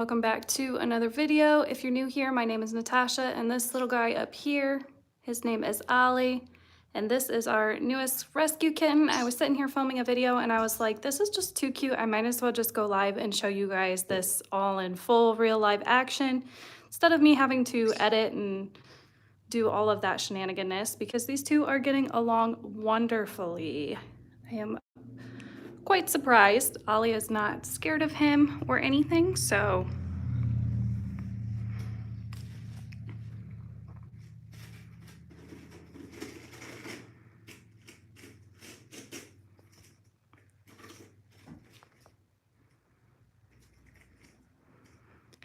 Welcome back to another video. If you're new here, my name is Natasha, and this little guy up here, his name is Ollie, and this is our newest rescue kitten. I was sitting here filming a video and I was like, this is just too cute. I might as well just go live and show you guys this all in full real live action instead of me having to edit and do all of that shenaniganness, because these two are getting along wonderfully. I am quite surprised. Ollie is not scared of him or anything, so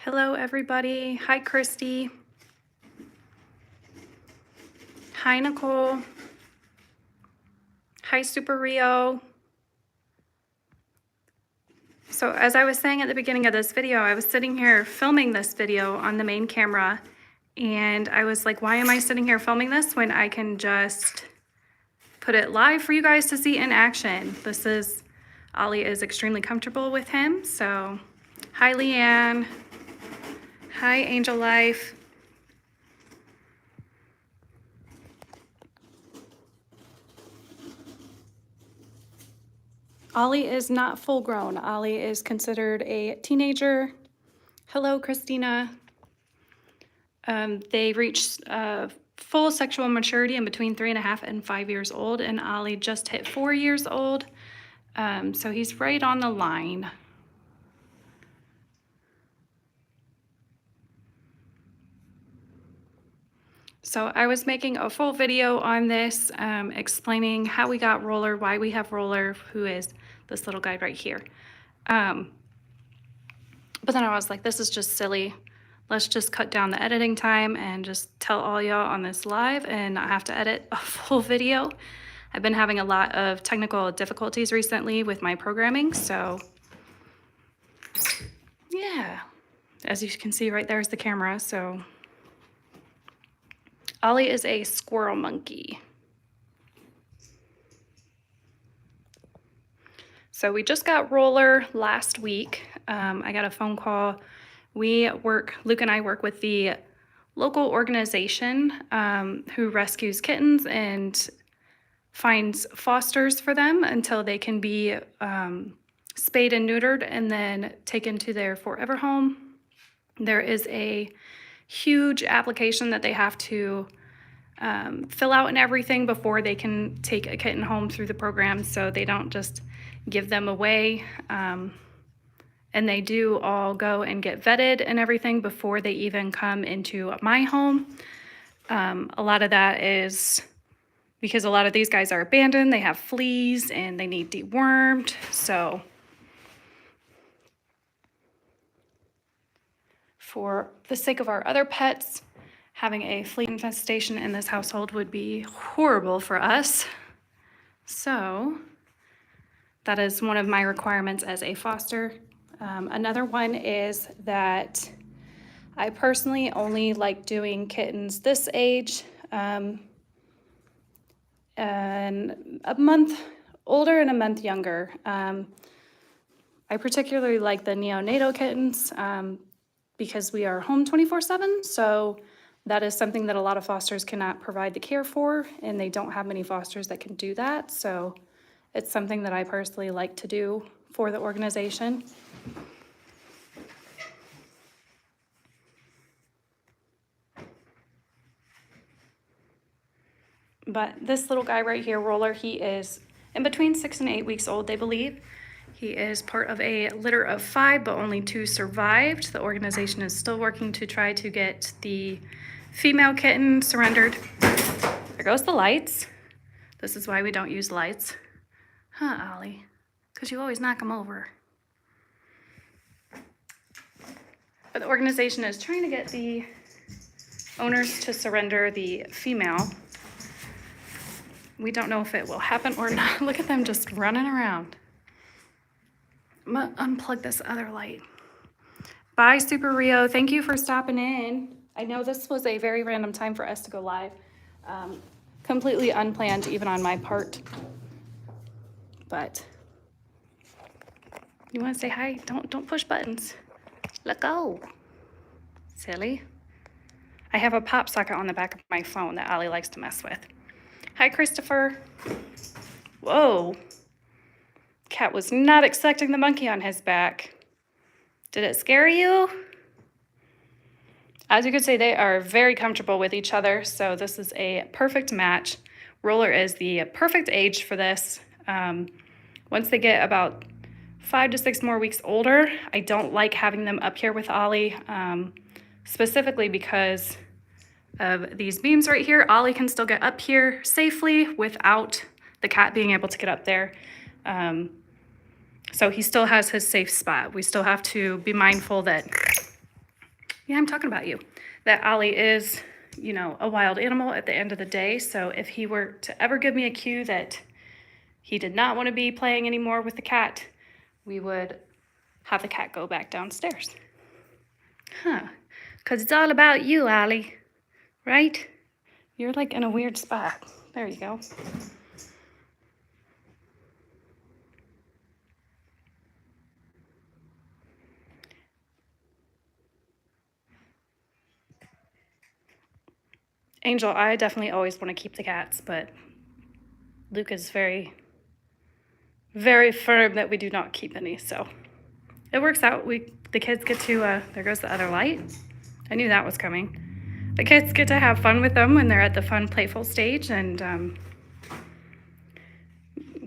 hello everybody. Hi Christy. Hi Nicole. Hi Super Rio. So as I was saying at the beginning of this video, I was sitting here filming this video on the main camera, and I was like, why am I sitting here filming this when I can just put it live for you guys to see in action? Ollie is extremely comfortable with him. So hi Leanne. Hi Angel Life. Ollie is not full grown. Ollie is considered a teenager. Hello, Christina. They reach full sexual maturity in between 3.5 and 5 years old, and Ollie just hit 4 years old. So he's right on the line. So I was making a full video on this, explaining how we got Roller, why we have Roller, who is this little guy right here. But then I was like, this is just silly. Let's just cut down the editing time and just tell all y'all on this live and not have to edit a full video. I've been having a lot of technical difficulties recently with my programming, so yeah. As you can see right there's the camera, so Ollie is a squirrel monkey. So we just got Roller last week. I got a phone call. Luke and I work with the local organization who rescues kittens and finds fosters for them until they can be spayed and neutered and then taken to their forever home. There is a huge application that they have to fill out and everything before they can take a kitten home through the program, so they don't just give them away. And they do all go and get vetted and everything before they even come into my home. A lot of that is because a lot of these guys are abandoned, they have fleas and they need dewormed. So for the sake of our other pets, having a flea infestation in this household would be horrible for us. So that is one of my requirements as a foster. Another one is that I personally only like doing kittens this age, and a month older and a month younger. I particularly like the neonatal kittens because we are home 24/7, so that is something that a lot of fosters cannot provide the care for, and they don't have many fosters that can do that. So it's something that I personally like to do for the organization. But this little guy right here, Roller, he is in between 6 and 8 weeks old, they believe. He is part of a litter of 5, but only 2 survived. The organization is still working to try to get the female kitten surrendered. There goes the lights. This is why we don't use lights. Huh, Ollie? Because you always knock them over. But the organization is trying to get the owners to surrender the female. We don't know if it will happen or not. Look at them just running around. I'm gonna unplug this other light. Bye, Super Rio. Thank you for stopping in. I know this was a very random time for us to go live. Completely unplanned, even on my part. But you want to say hi? Don't push buttons. Let go. Silly. I have a pop socket on the back of my phone that Ollie likes to mess with. Hi, Christopher. Whoa. Cat was not expecting the monkey on his back. Did it scare you? As you can see, they are very comfortable with each other, so this is a perfect match. Roller is the perfect age for this. Once they get about 5 to 6 more weeks older, I don't like having them up here with Ollie, specifically because of these beams right here. Ollie can still get up here safely without the cat being able to get up there. So he still has his safe spot. We still have to be mindful that, yeah, I'm talking about you, that Ollie is, you know, a wild animal at the end of the day. So if he were to ever give me a cue that he did not want to be playing anymore with the cat, we would have the cat go back downstairs. Huh, because it's all about you, Ollie, right? You're like in a weird spot. There you go. Angel, I definitely always want to keep the cats, but Luke is very, very firm that we do not keep any, so it works out. The kids get to, there goes the other light. I knew that was coming. The kids get to have fun with them when they're at the fun, playful stage, and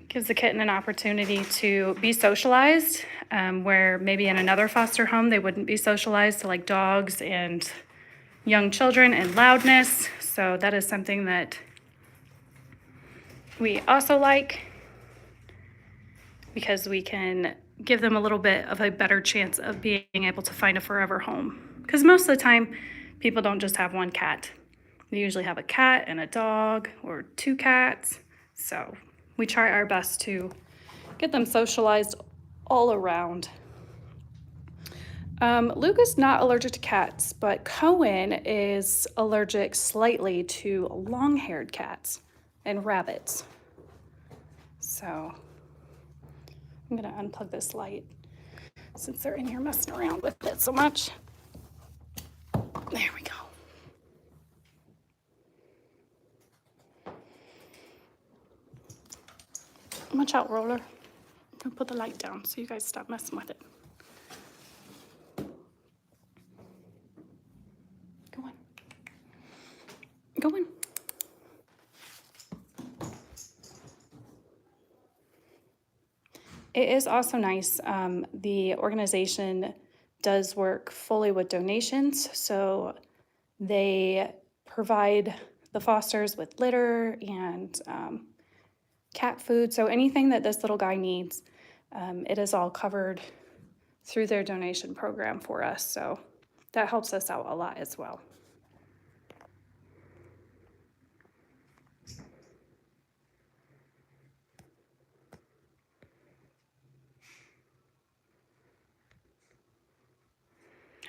gives the kitten an opportunity to be socialized, where maybe in another foster home they wouldn't be socialized to like dogs and young children and loudness. So that is something that we also like, because we can give them a little bit of a better chance of being able to find a forever home. Because most of the time, people don't just have one cat. They usually have a cat and a dog or 2 cats. So we try our best to get them socialized all around. Luke is not allergic to cats, but Cohen is allergic slightly to long-haired cats and rabbits. So I'm gonna unplug this light since they're in here messing around with it so much. There we go. Watch out, Roller. I'm gonna put the light down so you guys stop messing with it. Go on. Go on. It is also nice. The organization does work fully with donations, so they provide the fosters with litter and cat food. So anything that this little guy needs, it is all covered through their donation program for us. So that helps us out a lot as well.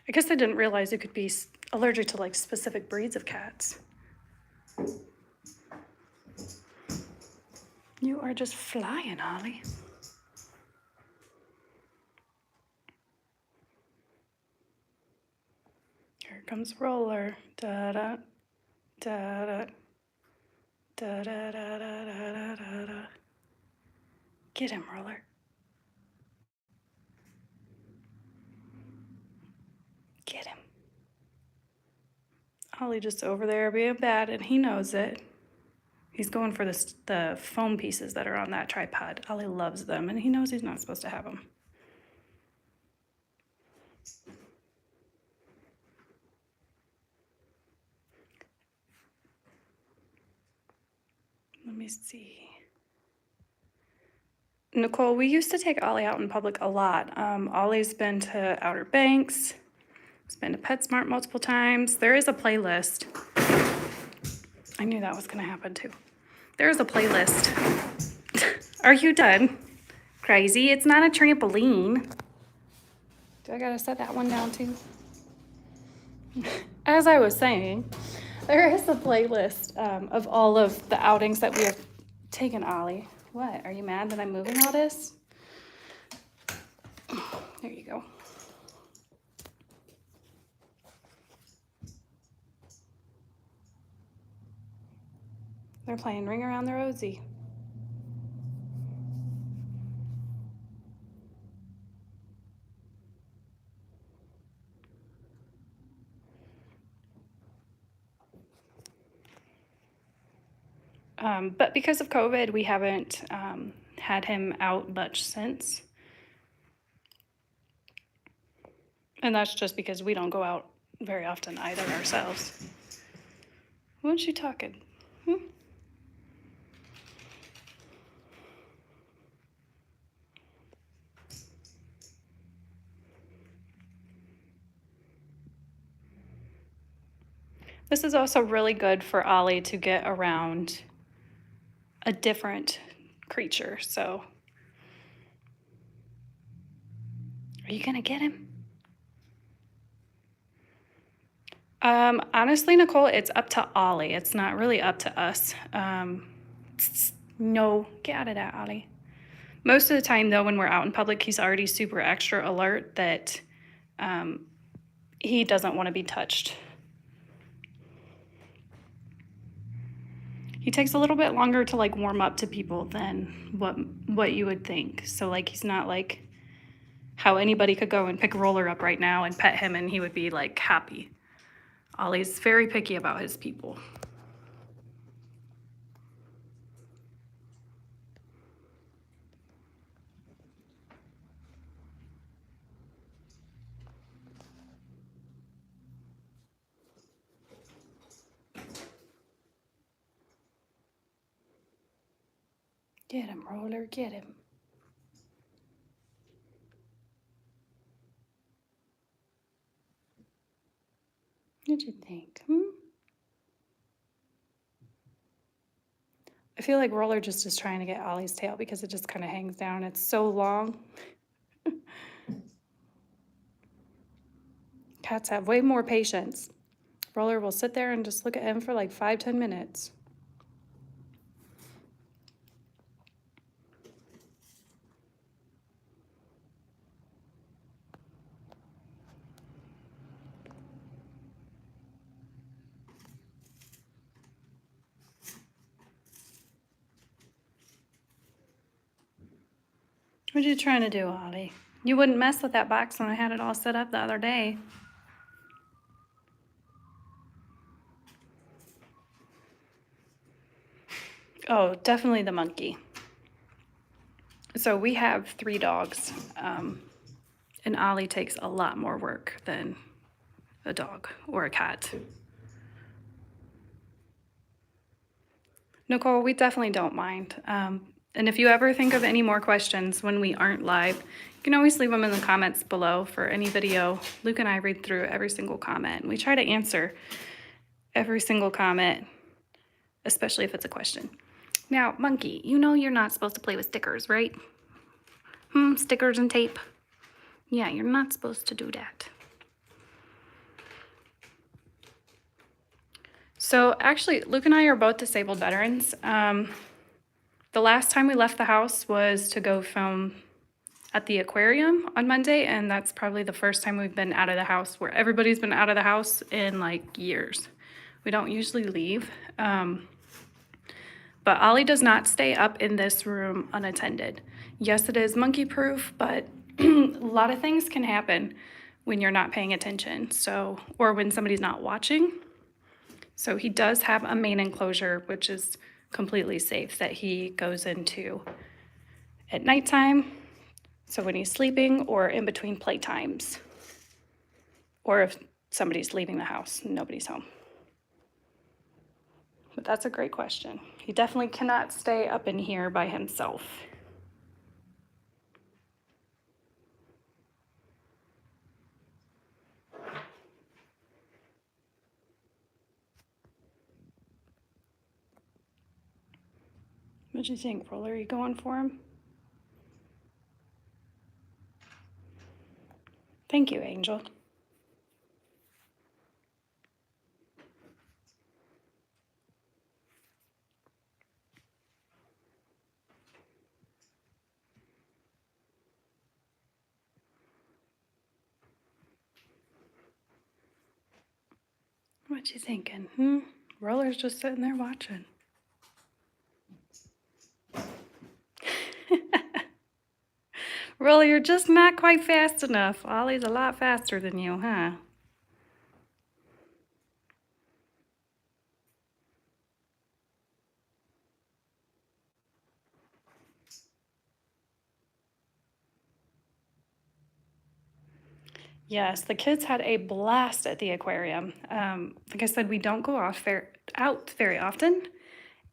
I guess I didn't realize you could be allergic to like specific breeds of cats. You are just flying, Ollie. Here comes Roller. Da da da da da da da da da da. Get him, Roller. Get him. Ollie just over there being bad, and he knows it. He's going for the foam pieces that are on that tripod. Ollie loves them, and he knows he's not supposed to have them. Let me see. Nicole, we used to take Ollie out in public a lot. Ollie's been to Outer Banks. He's been to PetSmart multiple times. There is a playlist. I knew that was going to happen too. There is a playlist. Are you done? Crazy. It's not a trampoline. Do I got to set that one down too? As I was saying, there is a playlist of all of the outings that we have taken Ollie. What? Are you mad that I'm moving all this? There you go. They're playing Ring Around the Rosie. But because of COVID, we haven't had him out much since. And that's just because we don't go out very often either ourselves. What you talking? This is also really good for Ollie to get around a different creature. So, are you gonna get him? Honestly, Nicole, it's up to Ollie. It's not really up to us. No, get out of that, Ollie. Most of the time, though, when we're out in public, he's already super extra alert that he doesn't want to be touched. He takes a little bit longer to like warm up to people than what you would think. So like he's not like how anybody could go and pick Roller up right now and pet him and he would be like happy. Ollie's very picky about his people. Get him, Roller, get him. What'd you think? I feel like Roller just is trying to get Ollie's tail because it just kind of hangs down. It's so long. Cats have way more patience. Roller will sit there and just look at him for like 5-10 minutes. What are you trying to do, Ollie? You wouldn't mess with that box when I had it all set up the other day. Oh, definitely the monkey. So we have 3 dogs, and Ollie takes a lot more work than a dog or a cat. Nicole, we definitely don't mind. And if you ever think of any more questions when we aren't live, you can always leave them in the comments below for any video. Luke and I read through every single comment. We try to answer every single comment, especially if it's a question. Now, monkey, you know you're not supposed to play with stickers, right? Stickers and tape. Yeah, you're not supposed to do that. So actually, Luke and I are both disabled veterans. The last time we left the house was to go film at the aquarium on Monday, and that's probably the first time we've been out of the house where everybody's been out of the house in like years. We don't usually leave. But Ollie does not stay up in this room unattended. Yes, it is monkey proof, but a lot of things can happen when you're not paying attention. So, or when somebody's not watching. So he does have a main enclosure, which is completely safe, that he goes into at nighttime. So when he's sleeping or in between playtimes, or if somebody's leaving the house and nobody's home. But that's a great question. He definitely cannot stay up in here by himself. What do you think, Roller? Are you going for him? Thank you, Angel. What you thinking? Roller's just sitting there watching. Well, you're just not quite fast enough. Ollie's a lot faster than you, huh? Yes, the kids had a blast at the aquarium. Like I said, we don't go out very often,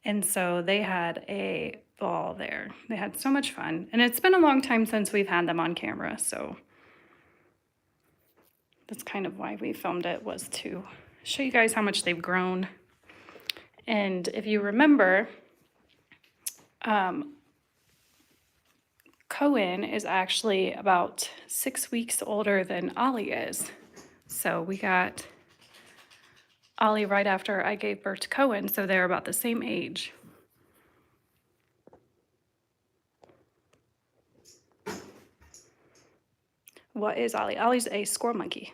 and so they had a ball there. They had so much fun, and it's been a long time since we've had them on camera, so that's kind of why we filmed it, was to show you guys how much they've grown. And if you remember, Cohen is actually about 6 weeks older than Ollie is. So we got Ollie right after I gave birth to Cohen, so they're about the same age. What is Ollie? Ollie's a squirrel monkey.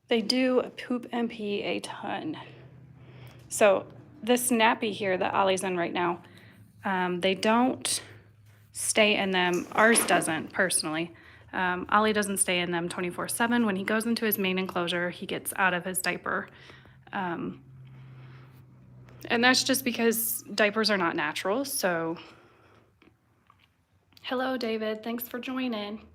They do poop and pee a ton. So this nappy here that Ollie's in right now, they don't stay in them. Ours doesn't, personally. Ollie doesn't stay in them 24/7. When he goes into his main enclosure, he gets out of his diaper. And that's just because diapers are not natural, so. Hello, David. Thanks for joining.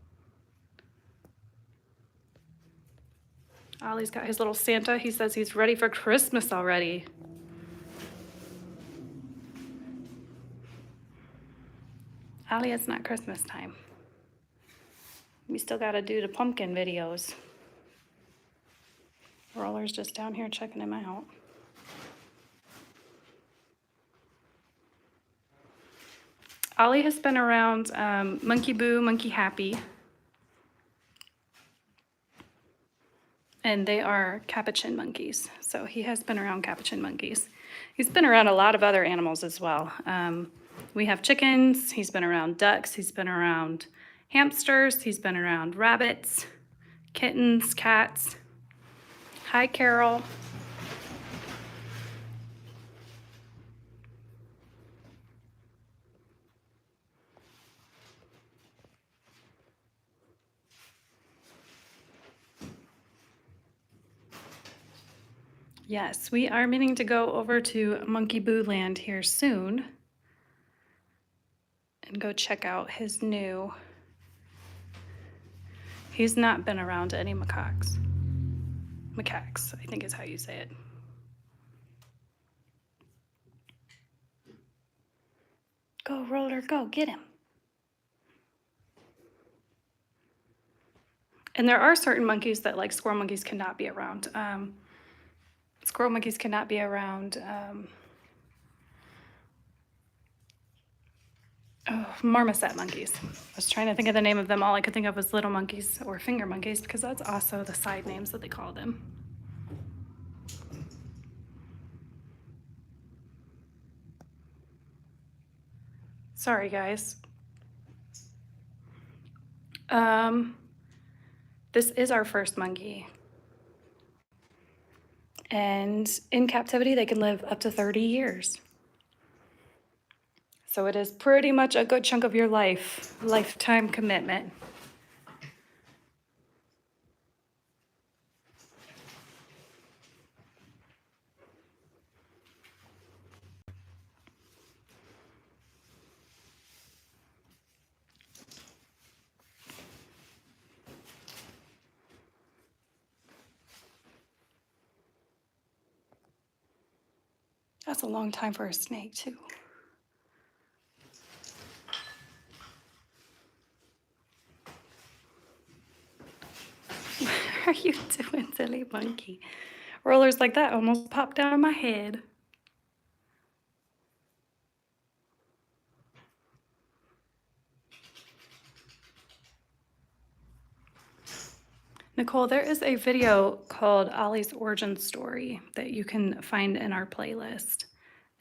Ollie's got his little Santa. He says he's ready for Christmas already. Ollie, it's not Christmas time. We still got to do the pumpkin videos. Roller's just down here checking him out. Ollie has been around Monkey Boo, Monkey Happy. And they are capuchin monkeys. So he has been around capuchin monkeys. He's been around a lot of other animals as well. We have chickens. He's been around ducks. He's been around hamsters. He's been around rabbits, kittens, cats. Hi, Carol. Yes, we are meaning to go over to Monkey Boo Land here soon and go check out his new. He's not been around any macaques. Macaques, I think is how you say it. Go, Roller, go, get him. And there are certain monkeys that, like squirrel monkeys, cannot be around. Squirrel monkeys cannot be around marmoset monkeys. I was trying to think of the name of them. All I could think of was little monkeys or finger monkeys, because that's also the side names that they call them. Sorry, guys. This is our first monkey. And in captivity, they can live up to 30 years. So it is pretty much a good chunk of your lifetime commitment. That's a long time for a snake, too. What are you doing, silly monkey? Rollers like that almost popped out of my head. Nicole, there is a video called Ollie's Origin Story that you can find in our playlist.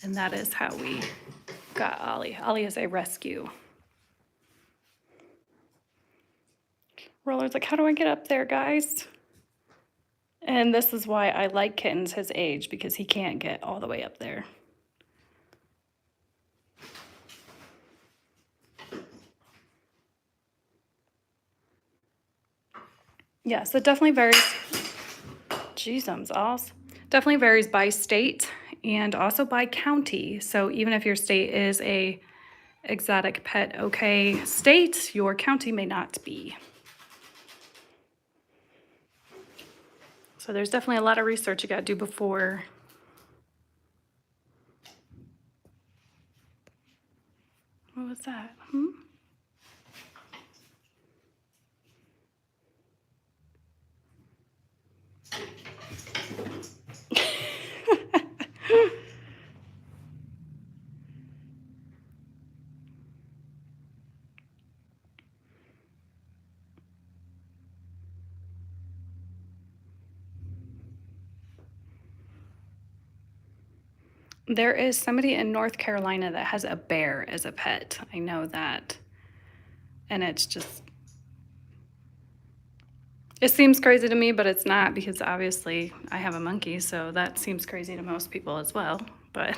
And that is how we got Ollie. Ollie is a rescue. Roller's like, how do I get up there, guys? And this is why I like Kittens his age, because he can't get all the way up there. Yes, it definitely varies. Jeez, definitely varies by state and also by county. So even if your state is a exotic pet okay state, your county may not be. So there's definitely a lot of research you got to do before. What was that? There is somebody in North Carolina that has a bear as a pet. I know that. And it's just, it seems crazy to me, but it's not, because obviously I have a monkey, so that seems crazy to most people as well. But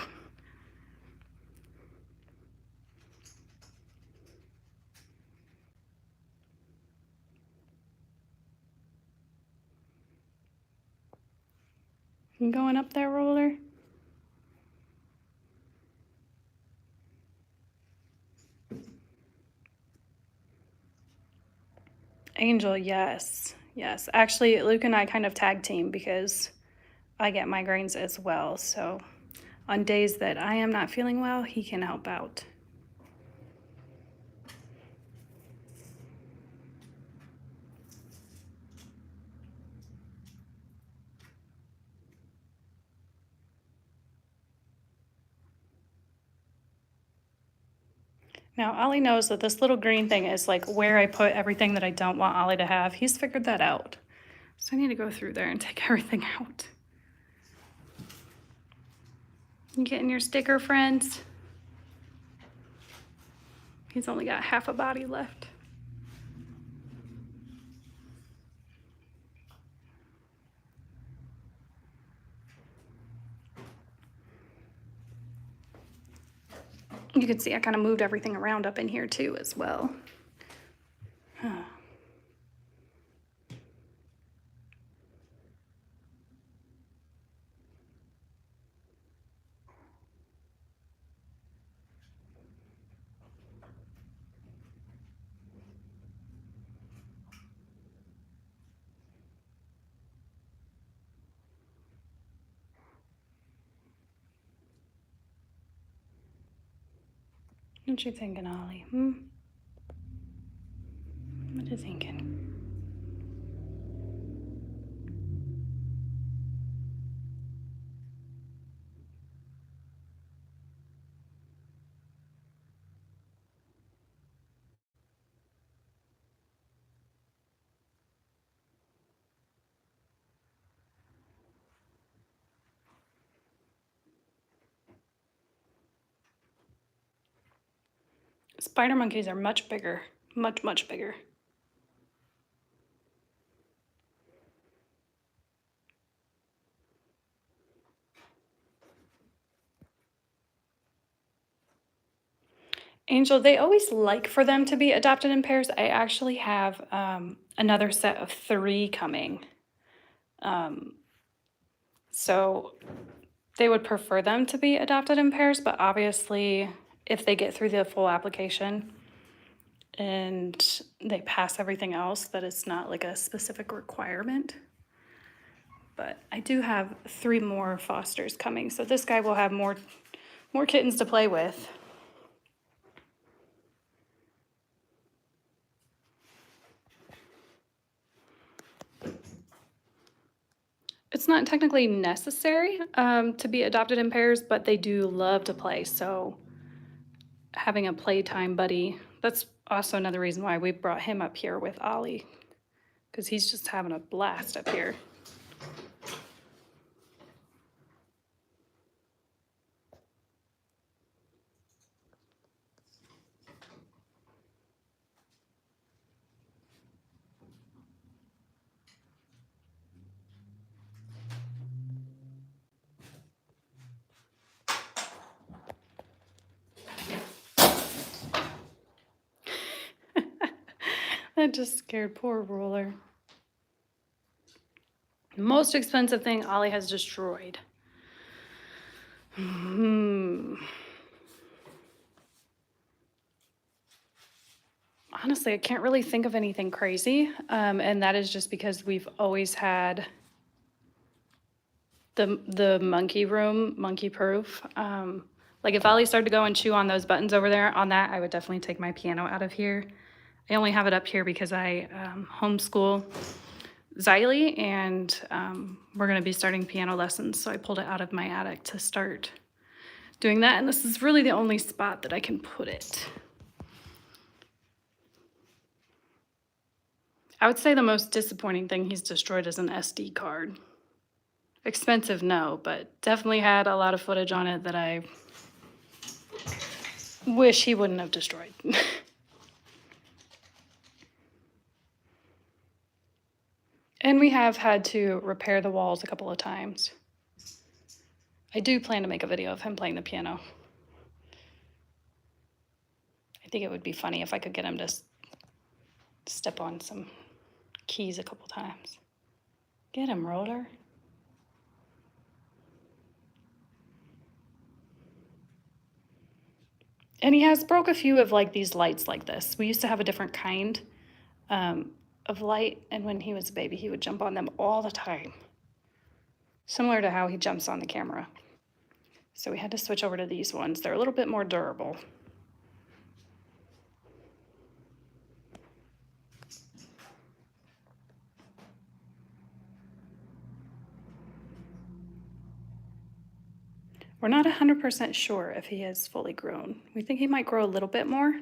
you going up there, Roller? Angel, yes. Yes. Actually, Luke and I kind of tag team because I get migraines as well. So on days that I am not feeling well, he can help out. Now, Ollie knows that this little green thing is like where I put everything that I don't want Ollie to have. He's figured that out. So I need to go through there and take everything out. You getting your sticker, friends? He's only got half a body left. You can see I kind of moved everything around up in here too as well. Huh. What you thinking, Ollie? What you thinking? Spider monkeys are much bigger, much, much bigger. Angel, they always like for them to be adopted in pairs. I actually have another set of 3 coming. So they would prefer them to be adopted in pairs, but obviously if they get through the full application and they pass everything else, that it's not like a specific requirement. But I do have 3 more fosters coming, so this guy will have more kittens to play with. It's not technically necessary to be adopted in pairs, but they do love to play. So having a playtime buddy, that's also another reason why we brought him up here with Ollie, because he's just having a blast up here. I just scared poor Roller. Most expensive thing Ollie has destroyed. Honestly, I can't really think of anything crazy. And that is just because we've always had the monkey room, monkey proof. Like if Ollie started to go and chew on those buttons over there on that, I would definitely take my piano out of here. I only have it up here because I homeschool Xylee, and we're going to be starting piano lessons, so I pulled it out of my attic to start doing that, and this is really the only spot that I can put it. I would say the most disappointing thing he's destroyed is an SD card. Expensive, no, but definitely had a lot of footage on it that I wish he wouldn't have destroyed. And we have had to repair the walls a couple of times. I do plan to make a video of him playing the piano. I think it would be funny if I could get him to step on some keys a couple times. Get him, Roller. And he has broke a few of like these lights like this. We used to have a different kind of light, and when he was a baby, he would jump on them all the time. Similar to how he jumps on the camera. So we had to switch over to these ones. They're a little bit more durable. We're not 100% sure if he is fully grown. We think he might grow a little bit more.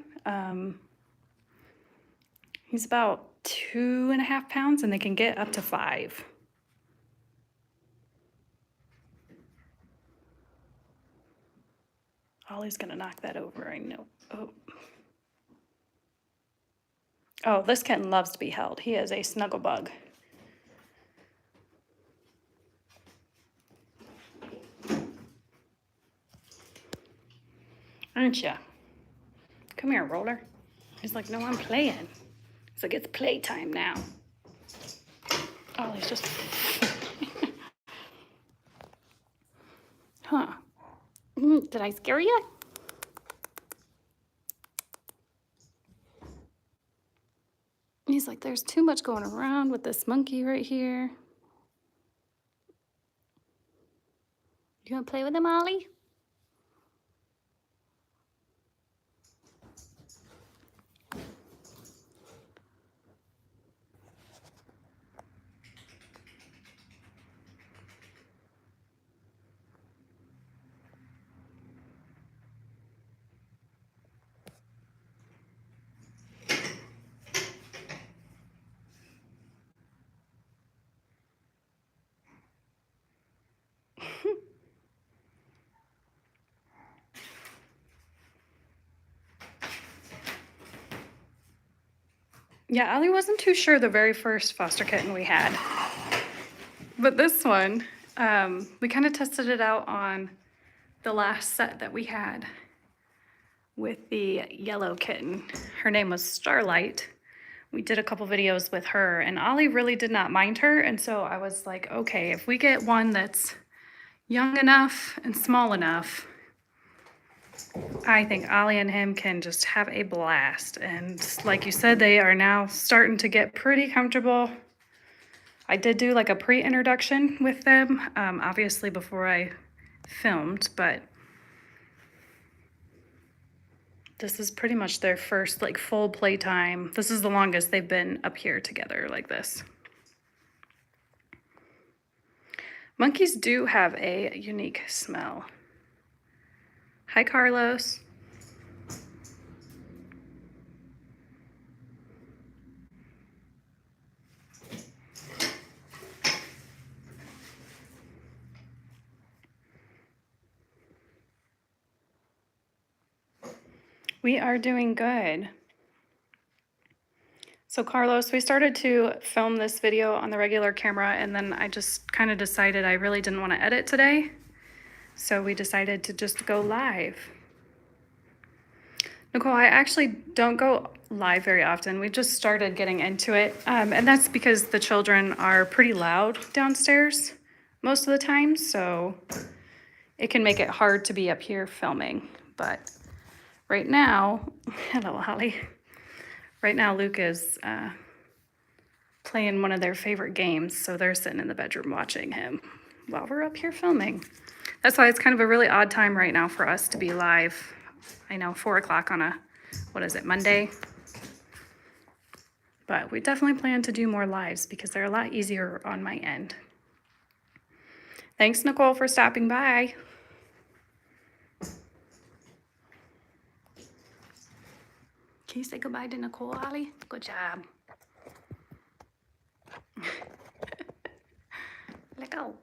He's about 2.5 pounds, and they can get up to 5. Ollie's gonna knock that over, I know. Oh, this kitten loves to be held. He is a snuggle bug. Aren't ya? Come here, Roller. He's like, no, I'm playing. He's like, it's playtime now. Ollie's just... Huh. Did I scare you? He's like, there's too much going around with this monkey right here. You gonna play with him, Ollie? Yeah, Ollie wasn't too sure the very first foster kitten we had. But this one, we kind of tested it out on the last set that we had with the yellow kitten. Her name was Starlight. We did a couple videos with her, and Ollie really did not mind her. And so I was like, okay, if we get one that's young enough and small enough, I think Ollie and him can just have a blast. And like you said, they are now starting to get pretty comfortable. I did do like a pre-introduction with them, obviously before I filmed, but this is pretty much their first like full playtime. This is the longest they've been up here together like this. Monkeys do have a unique smell. Hi, Carlos. We are doing good. So Carlos, we started to film this video on the regular camera, and then I just kind of decided I really didn't want to edit today. So we decided to just go live. Nicole, I actually don't go live very often. We just started getting into it. And that's because the children are pretty loud downstairs most of the time. So it can make it hard to be up here filming. But right now, hello, Holly. Right now, Luke is playing one of their favorite games. So they're sitting in the bedroom watching him while we're up here filming. That's why it's kind of a really odd time right now for us to be live. I know, 4 o'clock on what is it, Monday? But we definitely plan to do more lives because they're a lot easier on my end. Thanks, Nicole, for stopping by. Can you say goodbye to Nicole, Ollie? Good job. Let go.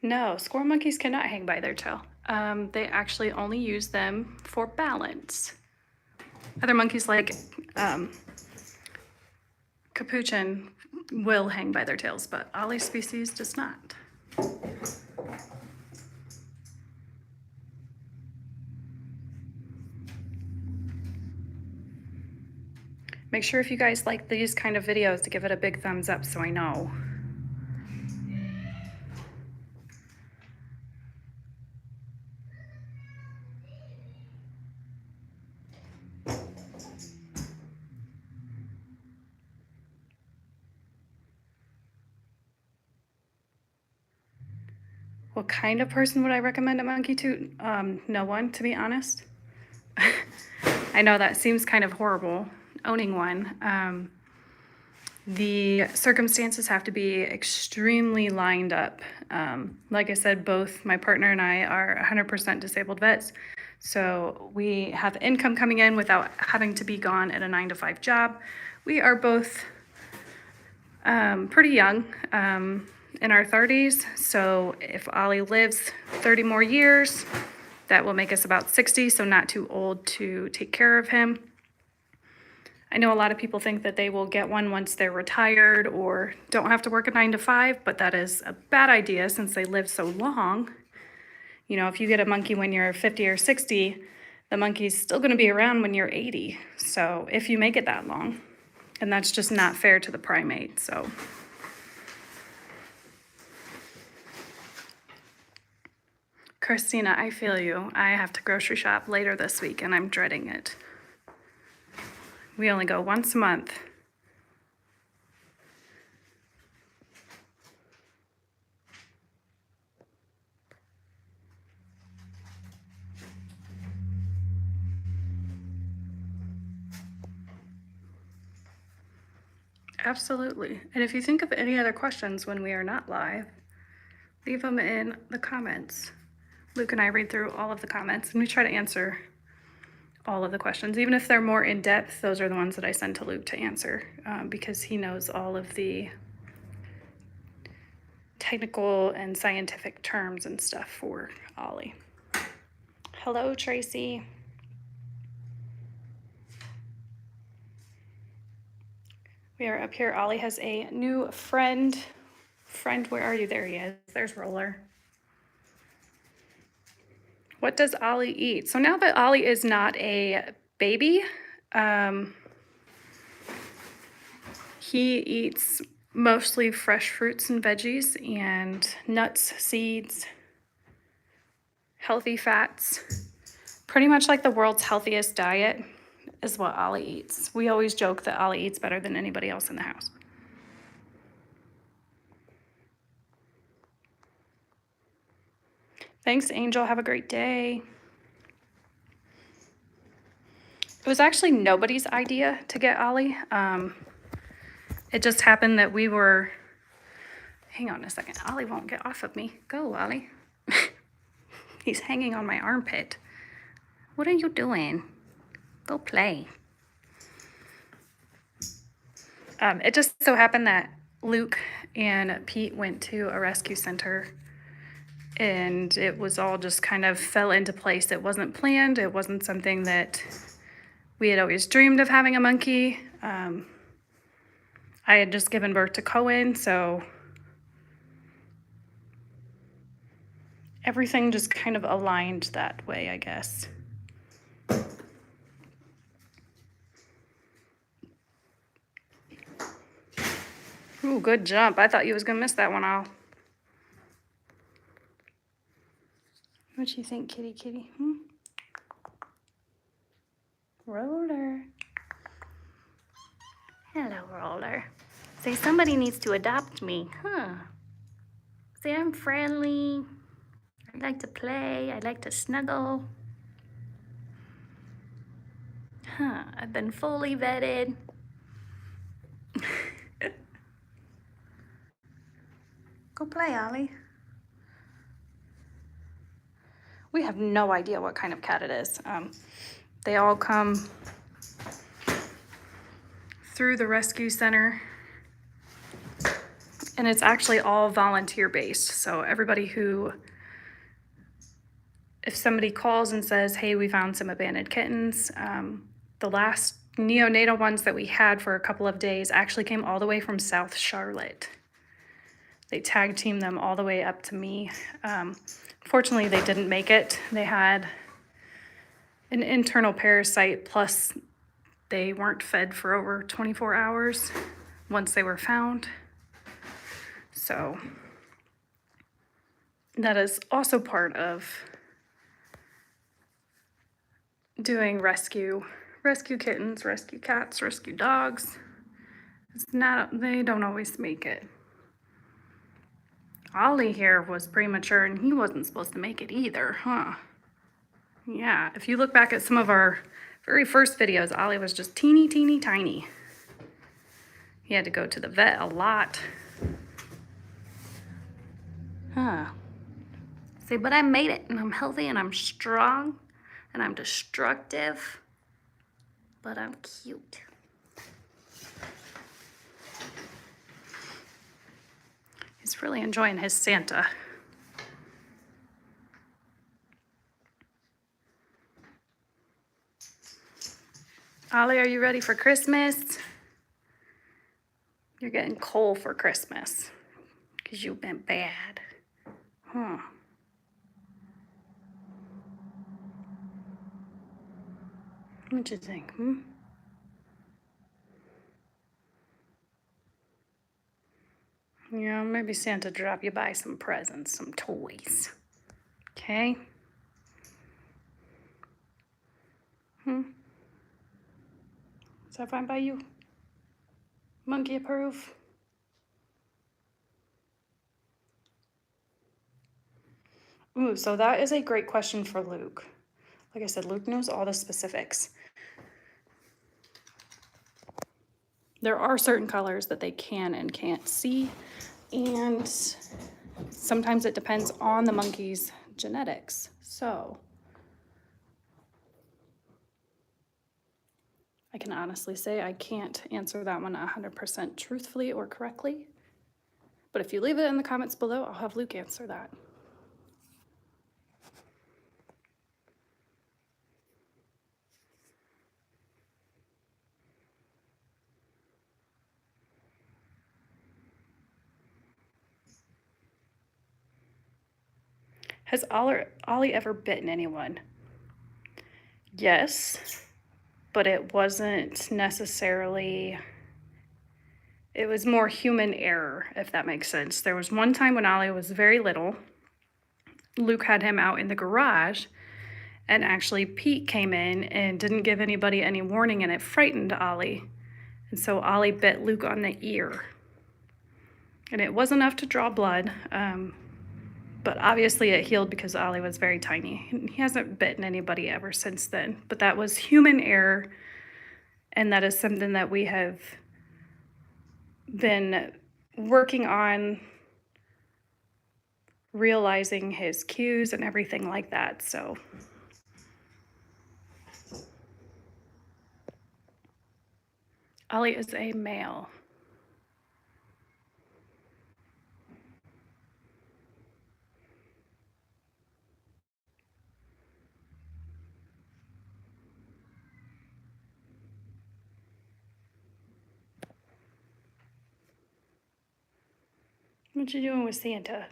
No, squirrel monkeys cannot hang by their tail. They actually only use them for balance. Other monkeys like capuchin will hang by their tails, but Ollie's species does not. Make sure if you guys like these kind of videos to give it a big thumbs up so I know. What kind of person would I recommend a monkey to? No one, to be honest. I know that seems kind of horrible, owning one. The circumstances have to be extremely lined up. Like I said, both my partner and I are 100% disabled vets. So we have income coming in without having to be gone at a 9-to-5 job. We are both pretty young, in our 30s. So if Ollie lives 30 more years, that will make us about 60, so not too old to take care of him. I know a lot of people think that they will get one once they're retired or don't have to work a 9-to-5, but that is a bad idea since they live so long. You know, if you get a monkey when you're 50 or 60, the monkey's still going to be around when you're 80. So if you make it that long, and that's just not fair to the primate. So Christina, I feel you. I have to grocery shop later this week and I'm dreading it. We only go once a month. Absolutely. And if you think of any other questions when we are not live, leave them in the comments. Luke and I read through all of the comments and we try to answer all of the questions. Even if they're more in depth, those are the ones that I send to Luke to answer because he knows all of the technical and scientific terms and stuff for Ollie. Hello, Tracy. We are up here. Ollie has a new friend. Friend, where are you? There he is. There's Roller. What does Ollie eat? So now that Ollie is not a baby, he eats mostly fresh fruits and veggies and nuts, seeds, healthy fats. Pretty much like the world's healthiest diet is what Ollie eats. We always joke that Ollie eats better than anybody else in the house. Thanks, Angel. Have a great day. It was actually nobody's idea to get Ollie. It just happened that we were... Hang on a second. Ollie won't get off of me. Go, Ollie. He's hanging on my armpit. What are you doing? Go play. It just so happened that Luke and Pete went to a rescue center, and it was all just kind of fell into place. It wasn't planned. It wasn't something that we had always dreamed of having a monkey. I had just given birth to Cohen, so everything just kind of aligned that way, I guess. Ooh, good jump. I thought you was gonna miss that one all. What you think, kitty kitty? Roller. Hello, Roller. Say, somebody needs to adopt me, huh? Say, I'm friendly. I like to play. I like to snuggle. Huh, I've been fully vetted. Go play, Ollie. We have no idea what kind of cat it is. They all come through the rescue center, and it's actually all volunteer based. So everybody who, if somebody calls and says, hey, we found some abandoned kittens, the last neonatal ones that we had for a couple of days actually came all the way from South Charlotte. They tag teamed them all the way up to me. Fortunately, they didn't make it. They had an internal parasite, plus they weren't fed for over 24 hours once they were found. So that is also part of doing rescue kittens, rescue cats, rescue dogs. They don't always make it. Ollie here was premature and he wasn't supposed to make it either, huh? Yeah, if you look back at some of our very first videos, Ollie was just teeny tiny. He had to go to the vet a lot. Huh. Say, but I made it, and I'm healthy, and I'm strong, and I'm destructive, but I'm cute. He's really enjoying his Santa. Ollie, are you ready for Christmas? You're getting coal for Christmas because you've been bad. Huh. What you think, Yeah, maybe Santa drop you by some presents, some toys. Okay? Is that fine by you? Monkey approve? Ooh, so that is a great question for Luke. Like I said, Luke knows all the specifics. There are certain colors that they can and can't see, and sometimes it depends on the monkey's genetics. So I can honestly say I can't answer that one 100% truthfully or correctly. But if you leave it in the comments below, I'll have Luke answer that. Has Ollie ever bitten anyone? Yes, but it wasn't necessarily, it was more human error, if that makes sense. There was one time when Ollie was very little, Luke had him out in the garage, and actually Pete came in and didn't give anybody any warning, and it frightened Ollie. And so Ollie bit Luke on the ear. And it was enough to draw blood, but obviously it healed because Ollie was very tiny. He hasn't bitten anybody ever since then, but that was human error, and that is something that we have been working on, realizing his cues and everything like that. So Ollie is a male. What you doing with Santa?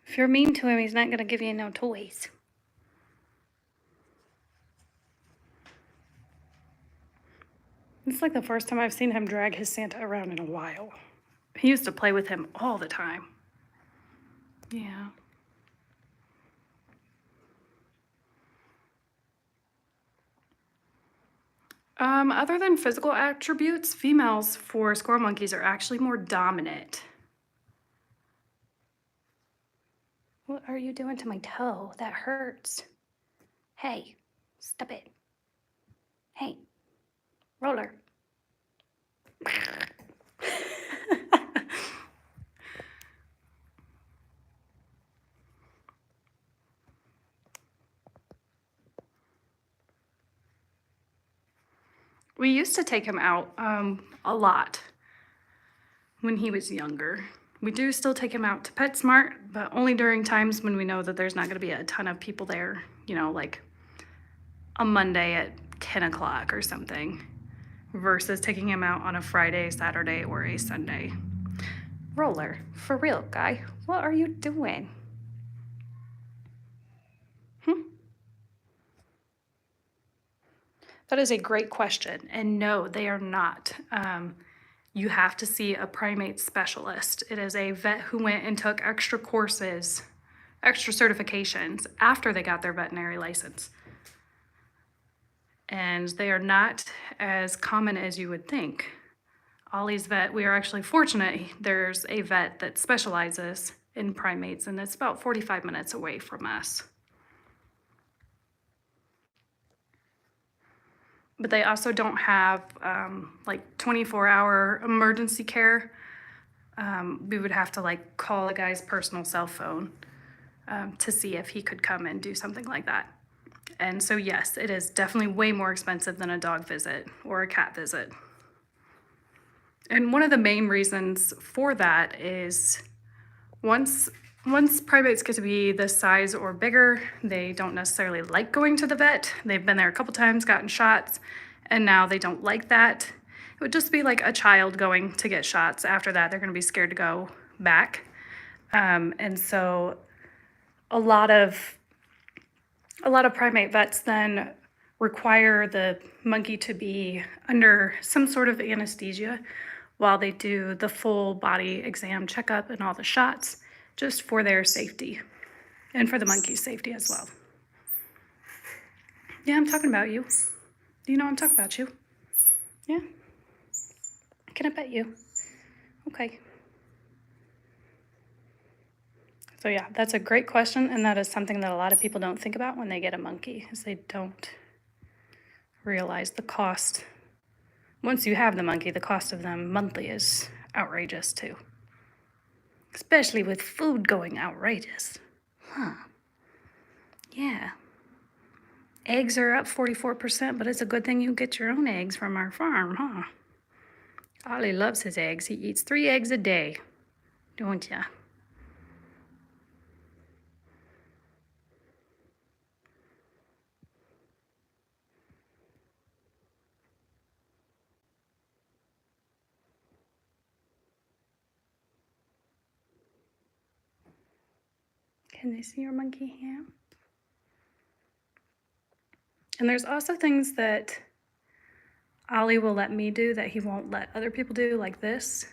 If you're mean to him, he's not gonna give you no toys. It's like the first time I've seen him drag his Santa around in a while. He used to play with him all the time. Yeah. Other than physical attributes, females for squirrel monkeys are actually more dominant. What are you doing to my toe? That hurts. Hey, stop it. Hey, roller. We used to take him out a lot when he was younger. We do still take him out to PetSmart, but only during times when we know that there's not going to be a ton of people there, you know, like a Monday at 10 o'clock or something, versus taking him out on a Friday, Saturday, or a Sunday. Roller, for real, guy, what are you doing? That is a great question. And no, they are not. You have to see a primate specialist. It is a vet who went and took extra courses, extra certifications after they got their veterinary license. And they are not as common as you would think. Ollie's vet, we are actually fortunate. There's a vet that specializes in primates, and it's about 45 minutes away from us. But they also don't have like 24-hour emergency care. We would have to like call a guy's personal cell phone to see if he could come and do something like that. And so yes, it is definitely way more expensive than a dog visit or a cat visit. And one of the main reasons for that is once primates get to be this size or bigger, they don't necessarily like going to the vet. They've been there a couple times, gotten shots, and now they don't like that. It would just be like a child going to get shots. After that, they're going to be scared to go back. And so a lot of primate vets then require the monkey to be under some sort of anesthesia while they do the full body exam checkup and all the shots, just for their safety and for the monkey's safety as well. Yeah, I'm talking about you. You know I'm talking about you. Yeah. Can I pet you? Okay. So yeah, that's a great question, and that is something that a lot of people don't think about when they get a monkey, is they don't realize the cost. Once you have the monkey, the cost of them monthly is outrageous too. Especially with food going outrageous. Huh. Yeah. Eggs are up 44%, but it's a good thing you get your own eggs from our farm, huh? Ollie loves his eggs. He eats 3 eggs a day, don't ya? Can they see your monkey hand? And there's also things that Ollie will let me do that he won't let other people do, like this.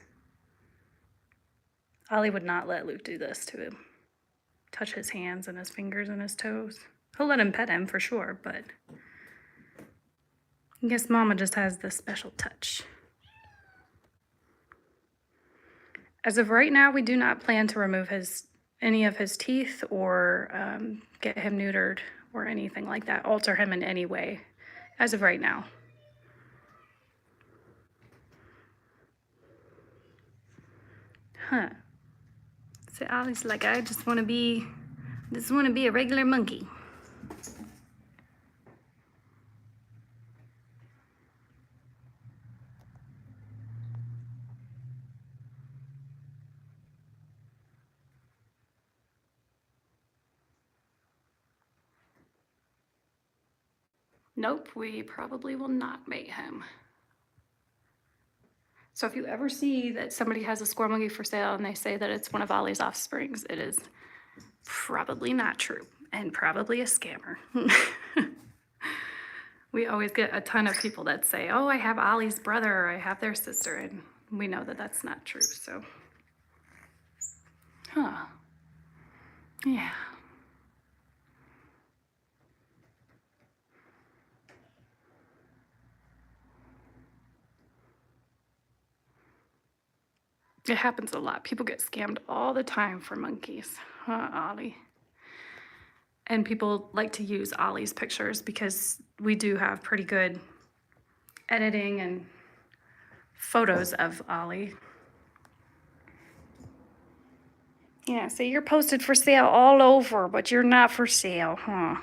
Ollie would not let Luke do this to him. Touch his hands and his fingers and his toes. He'll let him pet him for sure, but I guess Mama just has this special touch. As of right now, we do not plan to remove any of his teeth or get him neutered or anything like that, alter him in any way, as of right now. Huh. So Ollie's like, I just want to be a regular monkey. Nope, we probably will not mate him. So if you ever see that somebody has a squirrel monkey for sale and they say that it's one of Ollie's offsprings, it is probably not true and probably a scammer. We always get a ton of people that say, oh, I have Ollie's brother or I have their sister, and we know that that's not true, so. Huh. Yeah. It happens a lot. People get scammed all the time for monkeys. Huh, Ollie? And people like to use Ollie's pictures because we do have pretty good editing and photos of Ollie. Yeah, so you're posted for sale all over, but you're not for sale, huh?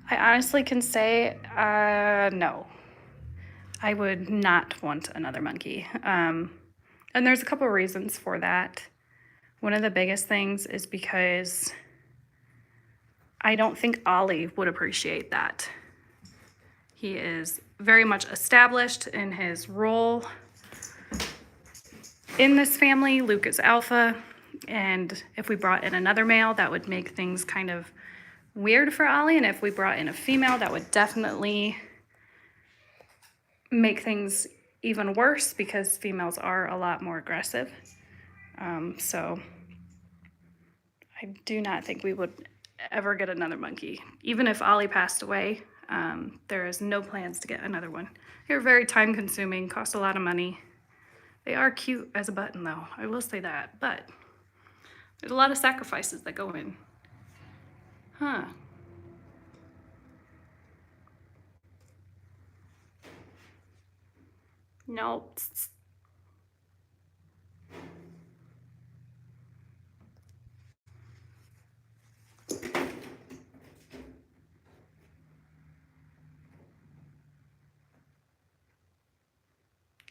I honestly can say, no. I would not want another monkey. And there's a couple of reasons for that. One of the biggest things is because I don't think Ollie would appreciate that. He is very much established in his role in this family. Luke is alpha, and if we brought in another male, that would make things kind of weird for Ollie, and if we brought in a female, that would definitely make things even worse because females are a lot more aggressive. So I do not think we would ever get another monkey. Even if Ollie passed away, there is no plans to get another one. They're very time consuming, cost a lot of money. They are cute as a button though, I will say that, but there's a lot of sacrifices that go in. Huh. No.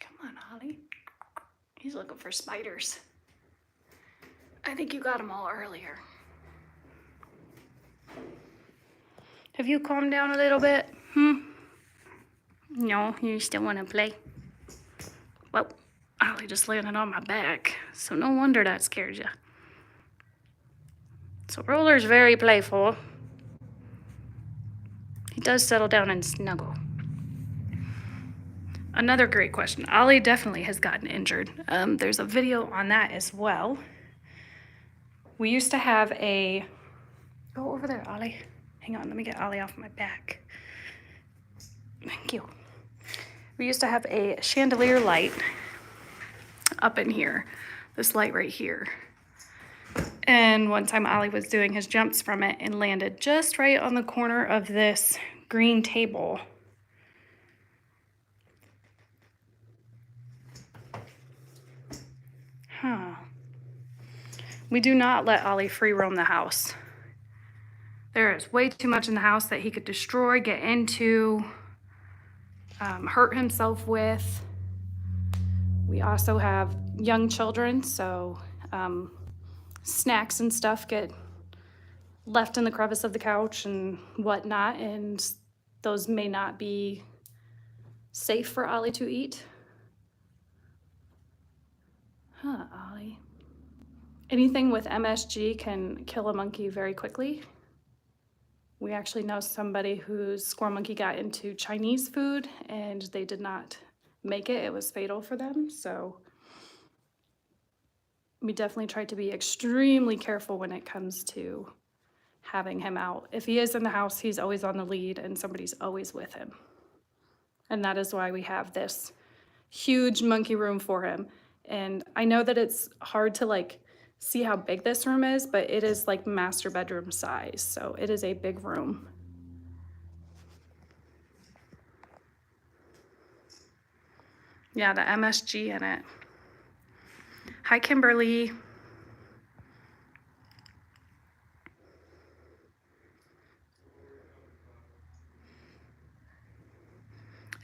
Come on, Ollie. He's looking for spiders. I think you got them all earlier. Have you calmed down a little bit? No, you still want to play? Well, Ollie just landed on my back, so no wonder that scared you. So Roller's very playful. He does settle down and snuggle. Another great question. Ollie definitely has gotten injured. There's a video on that as well. We used to have a... Go over there, Ollie. Hang on, let me get Ollie off my back. Thank you. We used to have a chandelier light up in here. This light right here. And one time Ollie was doing his jumps from it and landed just right on the corner of this green table. Huh. We do not let Ollie free roam the house. There is way too much in the house that he could destroy, get into, hurt himself with. We also have young children, so snacks and stuff get left in the crevice of the couch and whatnot, and those may not be safe for Ollie to eat. Huh, Ollie. Anything with MSG can kill a monkey very quickly. We actually know somebody whose squirrel monkey got into Chinese food and they did not make it. It was fatal for them. So we definitely try to be extremely careful when it comes to having him out. If he is in the house, he's always on the lead and somebody's always with him. And that is why we have this huge monkey room for him. And I know that it's hard to like see how big this room is, but it is like master bedroom size. So it is a big room. Yeah, the MSG in it. Hi, Kimberly.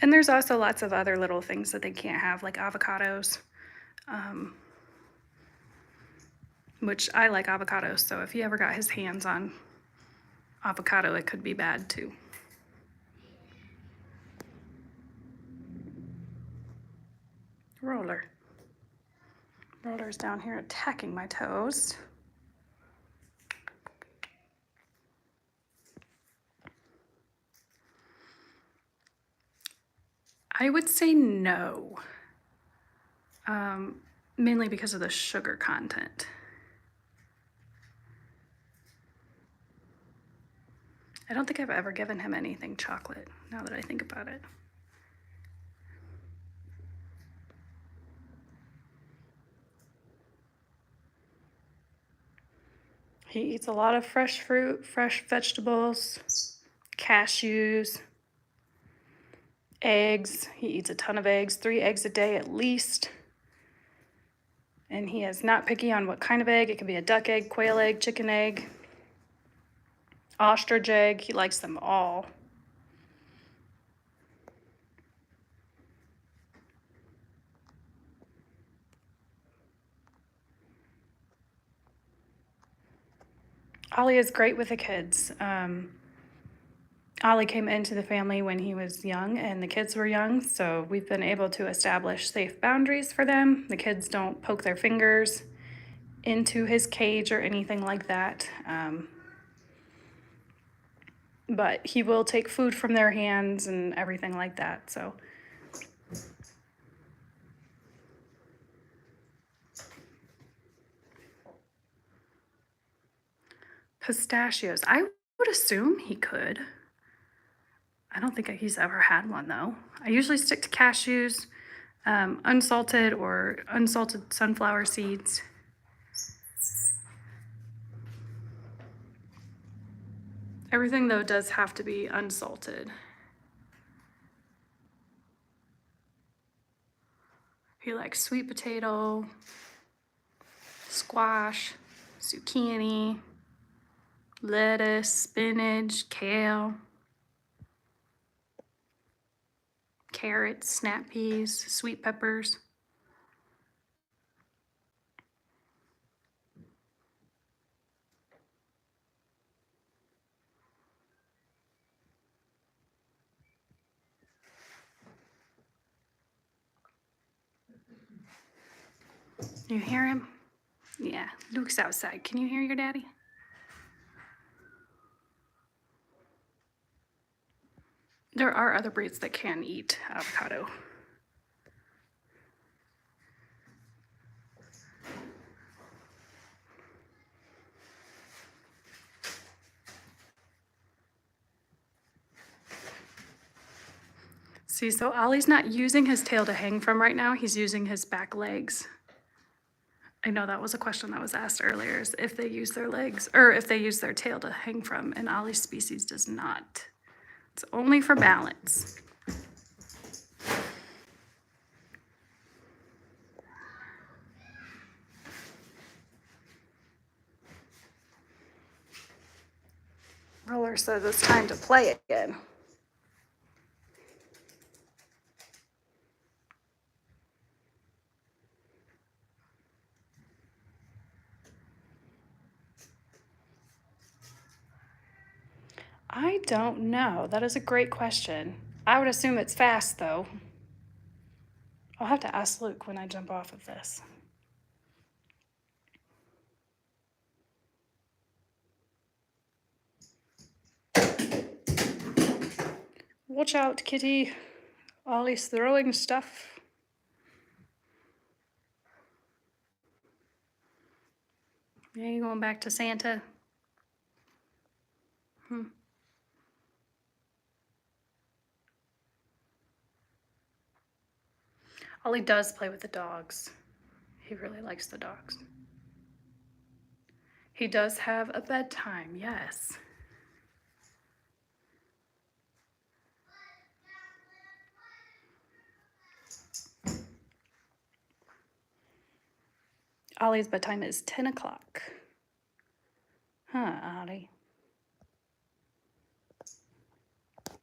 And there's also lots of other little things that they can't have, like avocados. Which I like avocados, so if he ever got his hands on avocado, it could be bad too. Roller. Roller's down here attacking my toes. I would say no, mainly because of the sugar content. I don't think I've ever given him anything chocolate, now that I think about it. He eats a lot of fresh fruit, fresh vegetables, cashews, eggs. He eats a ton of eggs, 3 eggs a day at least. And he is not picky on what kind of egg. It can be a duck egg, quail egg, chicken egg, ostrich egg. He likes them all. Ollie is great with the kids. Ollie came into the family when he was young and the kids were young, so we've been able to establish safe boundaries for them. The kids don't poke their fingers into his cage or anything like that. But he will take food from their hands and everything like that, so. Pistachios. I would assume he could. I don't think he's ever had one though. I usually stick to cashews, unsalted or unsalted sunflower seeds. Everything though does have to be unsalted. He likes sweet potato, squash, zucchini, lettuce, spinach, kale, carrots, snap peas, sweet peppers. You hear him? Yeah, Luke's outside. Can you hear your daddy? There are other breeds that can eat avocado. See, so Ollie's not using his tail to hang from right now. He's using his back legs. I know that was a question that was asked earlier, is if they use their legs, or if they use their tail to hang from, and Ollie's species does not. It's only for balance. Roller says it's time to play again. I don't know. That is a great question. I would assume it's fast, though. I'll have to ask Luke when I jump off of this. Watch out, kitty. Ollie's throwing stuff. Yeah, you going back to Santa? Ollie does play with the dogs. He really likes the dogs. He does have a bedtime, yes. Ollie's bedtime is 10 o'clock. Huh, Ollie?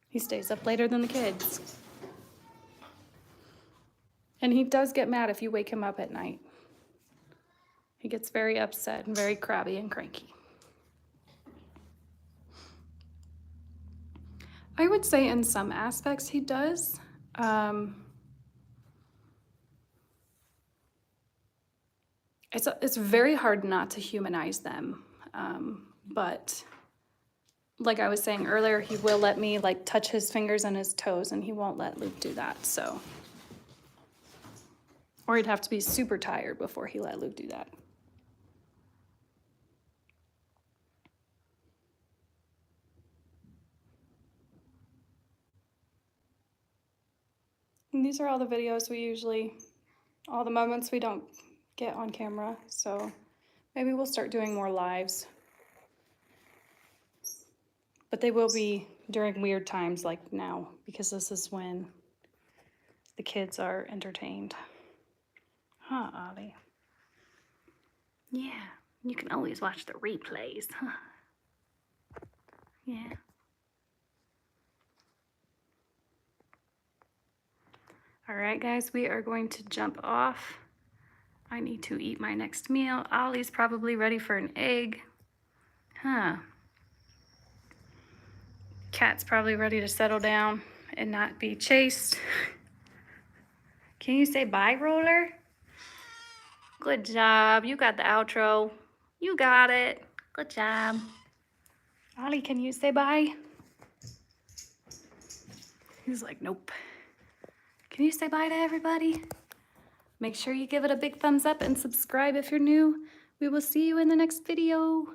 He stays up later than the kids. And he does get mad if you wake him up at night. He gets very upset and very crabby and cranky. I would say in some aspects he does. It's very hard not to humanize them, but like I was saying earlier, he will let me like touch his fingers and his toes, and he won't let Luke do that. So, or he'd have to be super tired before he let Luke do that. And these are all the videos we usually, all the moments we don't get on camera. So maybe we'll start doing more lives. But they will be during weird times like now, because this is when the kids are entertained. Huh, Ollie? Yeah, you can always watch the replays, huh? Yeah. All right, guys, we are going to jump off. I need to eat my next meal. Ollie's probably ready for an egg. Huh. Cat's probably ready to settle down and not be chased. Can you say bye, Roller? Good job. You got the outro. You got it. Good job. Ollie, can you say bye? He's like, nope. Can you say bye to everybody? Make sure you give it a big thumbs up and subscribe if you're new. We will see you in the next video.